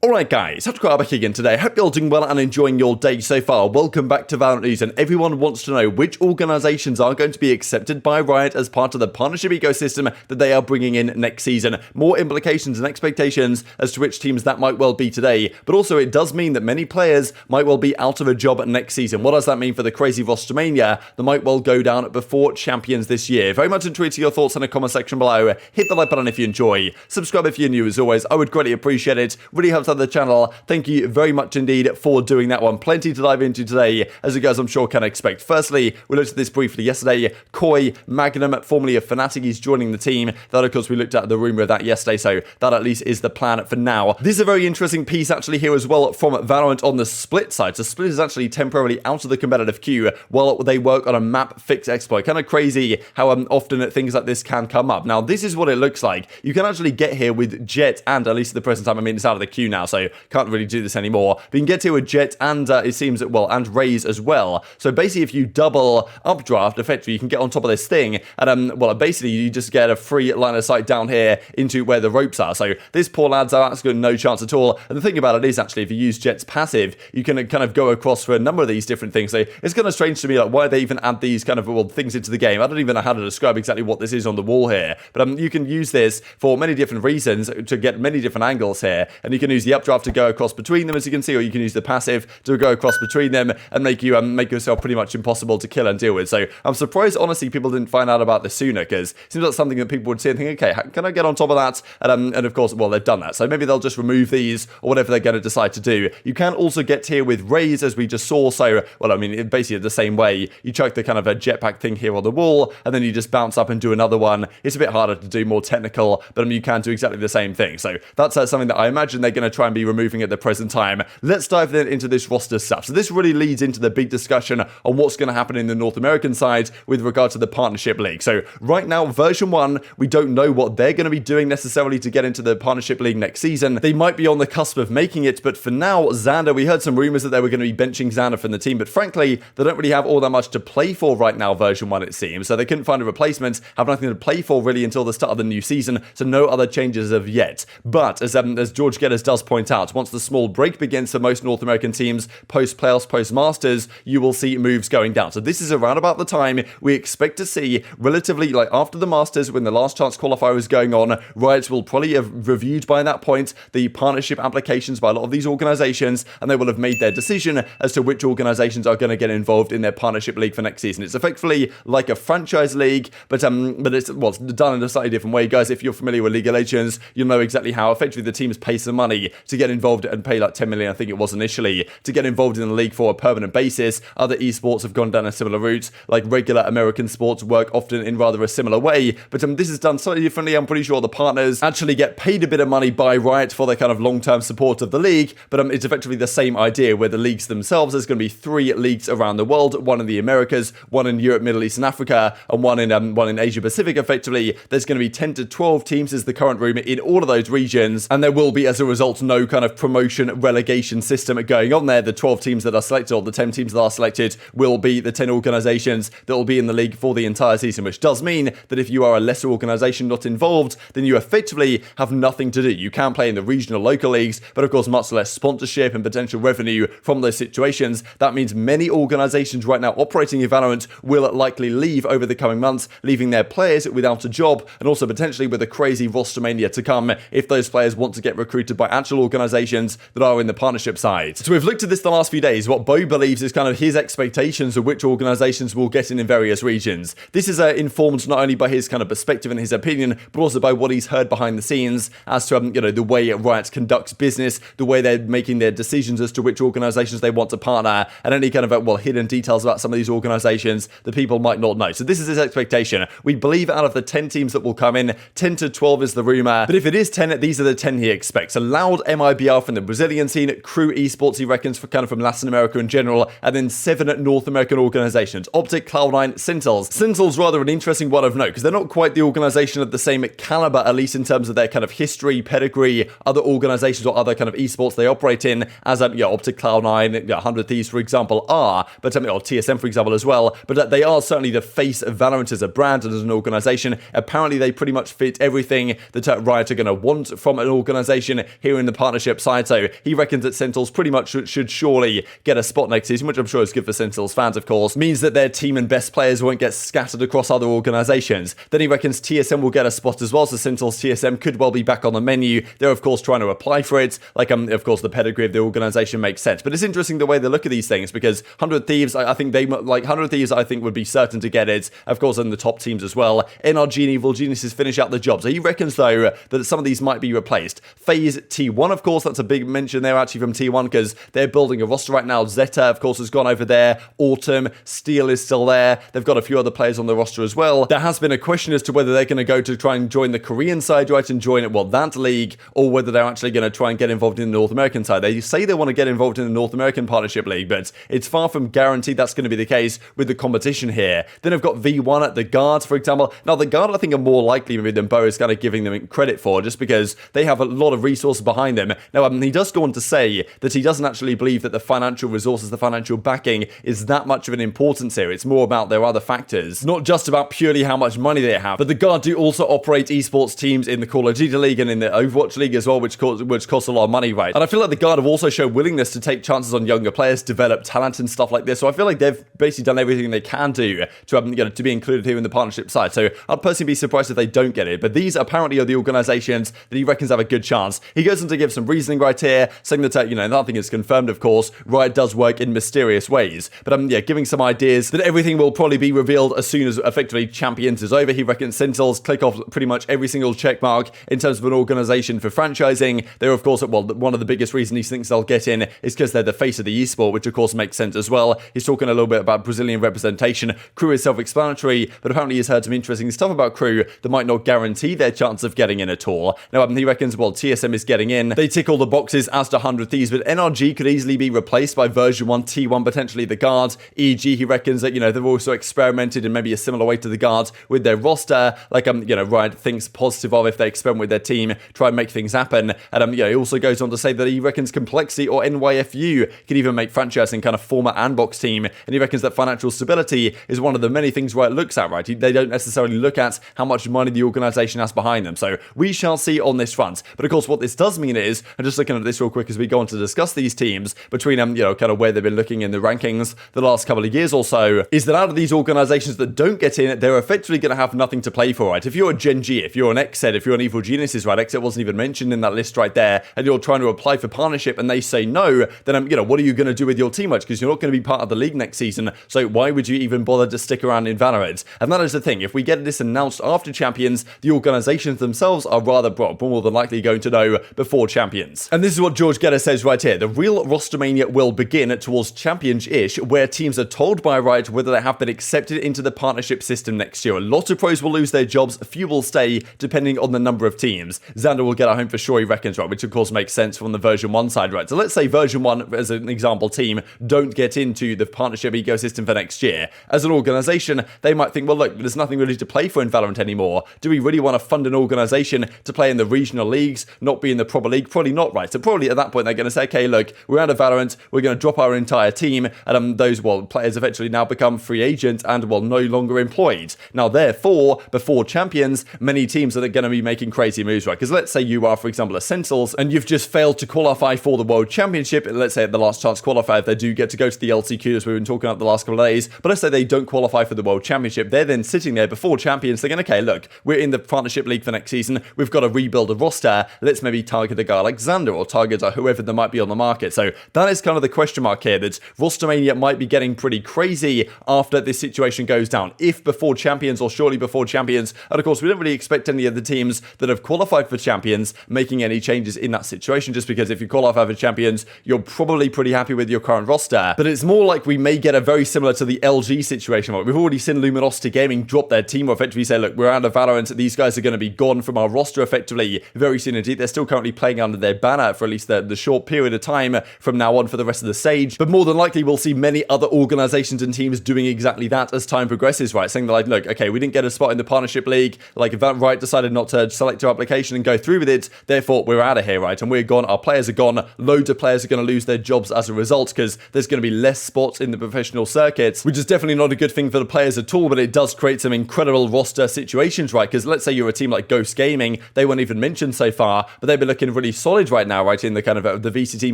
Alright guys, TacticalRab back again today. Hope you're all doing well and enjoying your day so far. Welcome back to Valorant News, and everyone wants to know which organizations are going to be accepted by Riot as part of the partnership ecosystem that they are bringing in next season. More implications and expectations as to which teams that might well be today, but also it does mean that many players might well be out of a job next season. What does that mean for the crazy Rostermania that might well go down before Champions this year? Very much intrigued to your thoughts in the comment section below. Hit the like button if you enjoy. Subscribe if you're new as always. I would greatly appreciate it. Really helps out the channel. Thank you very much indeed for doing that one. Plenty to dive into today, as you guys I'm sure can expect. Firstly, we looked at this briefly yesterday. Koi Magnum, formerly of Fnatic, he's joining the team. That of course we looked at the rumor of that yesterday, so that at least is the plan for now. This is a very interesting piece actually here as well from Valorant on the Split side. So Split is actually temporarily out of the competitive queue while they work on a map fix exploit. Kind of crazy how often things like this can come up. Now this is what it looks like. You can actually get here with Jet, and at least at the present time, I mean it's out of the queue now, so can't really do this anymore. But you can get here with Jet and it seems that, well, and Raze as well. So basically if you double updraft, effectively you can get on top of this thing, and well, basically you just get a free line of sight down here into where the ropes are. So this poor lad's got no chance at all. And the thing about it is actually if you use Jet's passive, you can kind of go across for a number of these different things. So it's kind of strange to me, like, why they even add these kind of, well, things into the game. I don't even know how to describe exactly what this is on the wall here, but you can use this for many different reasons to get many different angles here, and you can use the updraft to go across between them, as you can see, or you can use the passive to go across between them and make you make yourself pretty much impossible to kill and deal with. So I'm surprised honestly people didn't find out about this sooner, because it seems like something that people would see and think, okay, can I get on top of that? And of course, well, they've done that, so maybe they'll just remove these or whatever they're going to decide to do. You can also get here with Raze, as we just saw. So, well, I mean, basically the same way. You chuck the kind of a jetpack thing here on the wall, and then you just bounce up and do another one. It's a bit harder to do, more technical, but you can do exactly the same thing. So that's something that I imagine they're going to try and be removing at the present time. Let's dive then into this roster stuff. So this really leads into the big discussion on what's going to happen in the North American side with regard to the partnership league. So right now, version 1, we don't know what they're going to be doing necessarily to get into the partnership league next season. They might be on the cusp of making it, but for now, Xander, we heard some rumors that they were going to be benching Xander from the team, but frankly, they don't really have all that much to play for right now, version 1 it seems. So they couldn't find a replacement, have nothing to play for really until the start of the new season, so no other changes as of yet. But as George Geddes does point out, once the small break begins for most North American teams, post-playoffs, post-masters, you will see moves going down. So this is around about the time we expect to see, relatively, like after the Masters, when the last chance qualifier is going on, Riot will probably have reviewed by that point the partnership applications by a lot of these organizations, and they will have made their decision as to which organizations are going to get involved in their partnership league for next season. It's effectively like a franchise league, but it's, well, it's done in a slightly different way. Guys, if you're familiar with League of Legends, you'll know exactly how effectively the teams pay some money to get involved and pay like 10 million, I think it was initially, to get involved in the league for a permanent basis. Other esports have gone down a similar route, like regular American sports work often in rather a similar way, but this is done slightly differently. I'm pretty sure the partners actually get paid a bit of money by Riot for their kind of long-term support of the league, but it's effectively the same idea where the leagues themselves, there's going to be 3 leagues around the world, one in the Americas, one in Europe, Middle East and Africa, and one in Asia Pacific. Effectively, there's going to be 10 to 12 teams is the current rumor in all of those regions, and there will be, as a result, no kind of promotion relegation system going on there. The 12 teams that are selected, or the 10 teams that are selected, will be the 10 organizations that will be in the league for the entire season, which does mean that if you are a lesser organization not involved, then you effectively have nothing to do. You can play in the regional local leagues, but of course much less sponsorship and potential revenue from those situations. That means many organizations right now operating in Valorant will likely leave over the coming months, leaving their players without a job, and also potentially with a crazy Rostermania to come if those players want to get recruited by actual organizations that are in the partnership side. So we've looked at this the last few days. What Bo believes is kind of his expectations of which organizations will get in various regions. This is informed not only by his kind of perspective and his opinion, but also by what he's heard behind the scenes as to the way Riot conducts business, the way they're making their decisions as to which organizations they want to partner, and any kind of hidden details about some of these organizations that people might not know. So this is his expectation. We believe out of the 10 teams that will come in, 10 to 12 is the rumor, but if it is 10, these are the 10 he expects. A Loud MIBR from the Brazilian scene, Crew Esports he reckons for kind of from Latin America in general, and then 7 North American organizations, OpTic, Cloud9, Sentinels. Sentinels rather an interesting one of note, because they're not quite the organization of the same caliber, at least in terms of their kind of history, pedigree, other organizations or other kind of esports they operate in, as OpTic, Cloud9, 100 Thieves for example are, but or TSM for example as well, but they are certainly the face of Valorant as a brand and as an organization. Apparently they pretty much fit everything that Riot are going to want from an organization here in the partnership side, so he reckons that Sentinels pretty much should surely get a spot next season, which I'm sure is good for Sentinels fans, of course. Means that their team and best players won't get scattered across other organizations. Then he reckons TSM will get a spot as well, so Sentinels TSM could well be back on the menu. They're, of course, trying to apply for it. Like, of course, the pedigree of the organization makes sense. But it's interesting the way they look at these things, because 100 Thieves, I think they, like, 100 Thieves, I think, would be certain to get it. Of course, in the top teams as well. NRG and Evil Geniuses finish out the job. So he reckons, though, that some of these might be replaced. FaZe T1, of course, that's a big mention there, actually, from T1, because they're building a roster right now. Zeta, of course, has gone over there. Autumn, Steel is still there. They've got a few other players on the roster as well. There has been a question as to whether they're going to go to try and join the Korean side, right, and join it, well, that league, or whether they're actually going to try and get involved in the North American side. They say they want to get involved in the North American Partnership League, but it's far from guaranteed that's going to be the case with the competition here. Then I've got V1 at the Guards, for example. Now, the Guard, I think, are more likely maybe than Bo is kind of giving them credit for, just because they have a lot of resources behind them. Now, he does go on to say that he doesn't actually believe that the financial resources, the financial backing, is that much of an importance here. It's more about their other factors, not just about purely how much money they have. But the Guard do also operate esports teams in the Call of Duty League and in the Overwatch League as well, which costs a lot of money, right? And I feel like the Guard have also shown willingness to take chances on younger players, develop talent and stuff like this. So I feel like they've basically done everything they can do to to be included here in the partnership side. So I'd personally be surprised if they don't get it. But these apparently are the organizations that he reckons have a good chance. He goes on to give some reasoning right here, saying that nothing is confirmed, of course. Riot does work in mysterious ways, but giving some ideas that everything will probably be revealed as soon as effectively Champions is over. He reckons Sentinels click off pretty much every single check mark in terms of an organization for franchising. They're, of course, well, one of the biggest reasons he thinks they'll get in is because they're the face of the esport, which of course makes sense as well. He's talking a little bit about Brazilian representation. Crew is self-explanatory, but apparently he's heard some interesting stuff about Crew that might not guarantee their chance of getting in at all. Now, he reckons, well, TSM is getting in. They tick all the boxes as to 100 Thieves, but NRG could easily be replaced by version 1, T1, potentially the Guards. E.g., he reckons that, they've also experimented in maybe a similar way to the Guards with their roster. Like, Riot thinks positive of if they experiment with their team, try and make things happen. And, he also goes on to say that he reckons Complexity or NYFU could even make franchising kind of former Andbox team. And he reckons that financial stability is one of the many things Riot looks at, right? They don't necessarily look at how much money the organization has behind them. So we shall see on this front. But of course, what this does mean is, and just looking at this real quick as we go on to discuss these teams between kind of where they've been looking in the rankings the last couple of years or so, is that out of these organizations that don't get in, they're effectively going to have nothing to play for, right? If you're a Gen.G, if you're an xNed, if you're an Evil Geniuses, right? xNed wasn't even mentioned in that list right there, and you're trying to apply for partnership and they say no, then what are you going to do with your team, right? Because you're not going to be part of the league next season, so why would you even bother to stick around in VALORANT? And that is the thing, if we get this announced after Champions, the organizations themselves are rather more than likely going to know before Champions. And this is what George Geddes says right here. The real Rostermania will begin towards Champions-ish, where teams are told by Riot whether they have been accepted into the partnership system next year. A lot of pros will lose their jobs, a few will stay, depending on the number of teams. Xander will get a home for sure, he reckons, right, which of course makes sense from the version 1 side, right? So let's say version 1, as an example team, don't get into the partnership ecosystem for next year. As an organization, they might think, well, look, there's nothing really to play for in VALORANT anymore. Do we really want to fund an organization to play in the regional leagues, not be in the proper league? Probably not, right? So probably at that point, they're going to say, okay, look, we're out of VALORANT, we're going to drop our entire team, and those, well, players eventually now become free agents and, well, no longer employed. Now, therefore, before Champions, many teams are going to be making crazy moves, right? Because let's say you are, for example, a Sentinels, and you've just failed to qualify for the World Championship. Let's say at the last chance qualifier, if they do get to go to the LCQ, as we've been talking about the last couple of days, but let's say they don't qualify for the World Championship, they're then sitting there before Champions thinking, okay, look, we're in the partnership league for next season, we've got to rebuild a roster, let's maybe target a guy like Xander or target whoever there might be on the market. So that is kind of the question mark here, that Rostermania might be getting pretty crazy after this situation goes down, if before Champions or surely before Champions. And of course, we don't really expect any of the teams that have qualified for Champions making any changes in that situation, just because if you qualify for Champions, you're probably pretty happy with your current roster. But it's more like we may get a very similar to the LG situation. We've already seen Luminosity Gaming drop their team, or effectively say, look, we're out of VALORANT, these guys are going to be gone from our roster effectively very soon indeed. They're still currently playing under their banner for at least the short period of time from now on for the rest of the stage. But more than likely, we'll see many other organizations and teams doing exactly that as time progresses, right? Saying that, like, look, okay, we didn't get a spot in the partnership league. Like, if that Riot decided not to select our application and go through with it, therefore we're out of here, right? And we're gone. Our players are gone. Loads of players are going to lose their jobs as a result, because there's going to be less spots in the professional circuits, which is definitely not a good thing for the players at all, but it does create some incredible roster situations, right? Because let's say you're a team like Ghost Gaming, they weren't even mentioned so far, but they've been looking really solid right now, right, in the kind of the VCT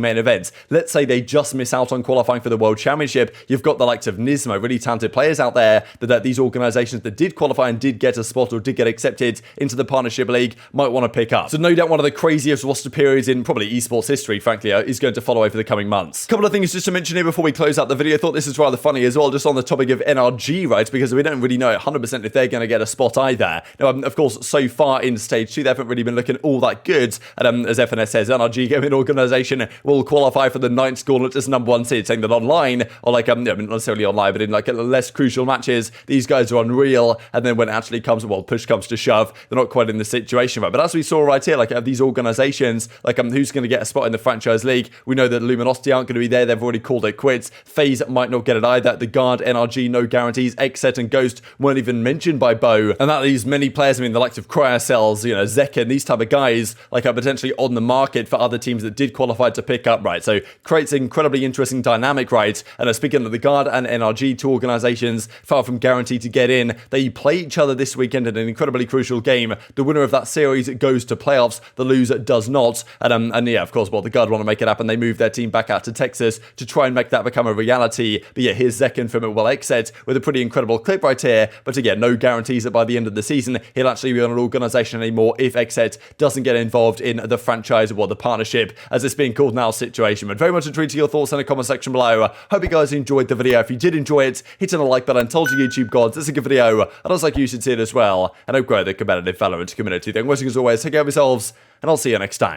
main events. Let's say they just miss out on qualifying for the World Championship. You've got the likes of Nismo, really talented players out there that these organizations that did qualify and did get a spot or did get accepted into the Partnership League might want to pick up. So no doubt one of the craziest roster periods in probably esports history, frankly, is going to follow over the coming months. A couple of things just to mention here before we close out the video. I thought this is rather funny as well, just on the topic of NRG, right, because we don't really know 100% if they're going to get a spot either. Now, of course, so far in stage 2, they haven't really been looking all that good. And as FNS says, NRG gaming organization will qualify for the 9th gauntlet as number 1 seed, saying that online, or like, not necessarily online, but in like less crucial matches, these guys are unreal. And then when it actually comes, well, push comes to shove, they're not quite in the situation, right? But as we saw right here, like these organizations, like who's going to get a spot in the franchise league? We know that Luminosity aren't going to be there. They've already called it quits. FaZe might not get it either. The Guard, NRG, no guarantees. Xset and Ghost weren't even mentioned by Bo. And that leaves many players, I mean, the likes of Cryocells, you know, Zekken, these type of guys, like are potentially on the market for other teams that did qualify to pick up, right? So creates an incredibly interesting dynamic, right? And speaking of the Guard and NRG, two organizations far from guaranteed to get in. They play each other this weekend in an incredibly crucial game. The winner of that series goes to playoffs. The loser does not. And yeah, of course, well, the Guard want to make it happen. They move their team back out to Texas to try and make that become a reality. But yeah, here's Zekken from Xset with a pretty incredible clip right here. But again, no guarantees that by the end of the season, he'll actually be on an organization anymore if Xset doesn't get involved in the franchise or the partnership, as it's being called now, situation. But very much intrigued to your thoughts in the comment section below. Hope you guys enjoyed the video. If you did enjoy it, hit on the like button. Told you YouTube gods, it's a good video. And I was like you should see it as well. And I hope grow the competitive Valorant community. Thank you as always. Take care of yourselves, and I'll see you next time.